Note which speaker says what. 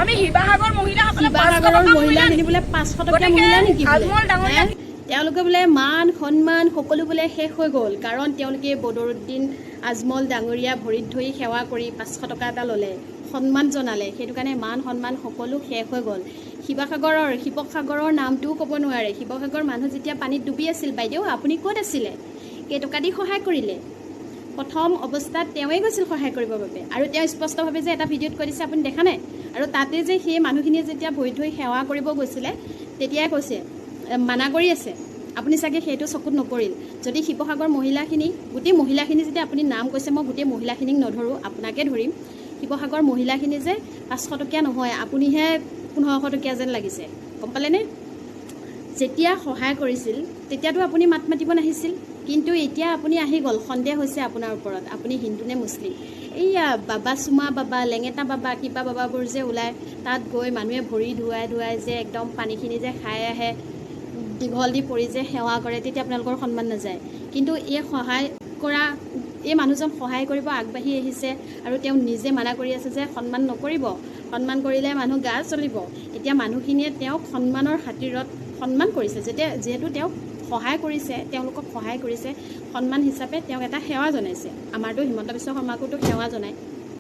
Speaker 1: আমি শিৱসাগৰ মহিলাসকলে
Speaker 2: শিৱসাগৰৰ মহিলাখিনি বোলে 500 টকীয়া মহিলা নেকি বোলে তেওঁলোকে বোলে মান সন্মান সকলো বোলে শেষ হৈ গ'ল কাৰণ তেওঁলোকে বদৰুদ্দিন আজমল ডাঙৰীয়া ভৰিত ধৰি সেৱা কৰি 500 টকা এটা ল'লে সন্মান জনালে সেইটো কাৰণে মান সন্মান সকলো শেষ হৈ গ'ল শিৱসাগৰৰ নামটোও ক'ব নোৱাৰে শিৱসাগৰ মানুহ যেতিয়া পানীত ডুবি আছিল বাইদেউ আপুনি ক'ত আছিলে কেইটকা দি সহায় কৰিলে প্ৰথম অৱস্থাত তেওঁই গৈছিল সহায় কৰিবৰ বাবে আৰু তেওঁ স্পষ্টভাৱে যে এটা ভিডিঅ'ত কৈ দিছে আপুনি দেখা নাই আৰু তাতে যে সেই মানুহখিনিয়ে যেতিয়া ভৰিত ধৰি সেৱা কৰিব গৈছিলে তেতিয়াই কৈছে মানা কৰি আছে আপুনি চাগে সেইটো চকুত নপৰিল যদি শিৱসাগৰ মহিলাখিনি গোটেই মহিলাখিনি যেতিয়া আপুনি নাম কৈছে মই গোটেই মহিলাখিনিক নধৰোঁ আপোনাকে ধৰিম শিৱসাগৰ মহিলাখিনি যে 500 টকীয়া নহয় আপুনিহে 1500 টকীয়া যেন লাগিছে গম পালেনে যেতিয়া সহায় কৰিছিল তেতিয়াতো আপুনি মাত মাতিব নাহিছিল কিন্তু এতিয়া আপুনি আহি গ'ল সন্দেহ হৈছে আপোনাৰ ওপৰত আপুনি হিন্দু নে মুছলিম এইয়া বাবা চুমা বাবা লেঙেটা বাবা কিবা বাবাবোৰ যে ওলায় তাত গৈ মানুহে ভৰি ধুৱাই যে একদম পানীখিনি যে খাই আহে দীঘল দি পৰি যে সেৱা কৰে তেতিয়া আপোনালোকৰ সন্মান নাযায় কিন্তু এই সহায় কৰা এই মানুহজন সহায় কৰিব আগবাঢ়ি আহিছে আৰু তেওঁ নিজে মানা কৰি আছে যে সন্মান নকৰিব সন্মান কৰিলে মানুহ গা চলিব এতিয়া মানুহখিনিয়ে তেওঁক সন্মানৰ খাতিৰত সন্মান কৰিছে যিহেতু তেওঁক সহায় কৰিছে তেওঁলোকক সহায় কৰিছে সন্মান হিচাপে তেওঁক এটা সেৱা জনাইছে আমাৰতো হিমন্ত বিশ্ব শৰ্মাকোতো সেৱা জনায়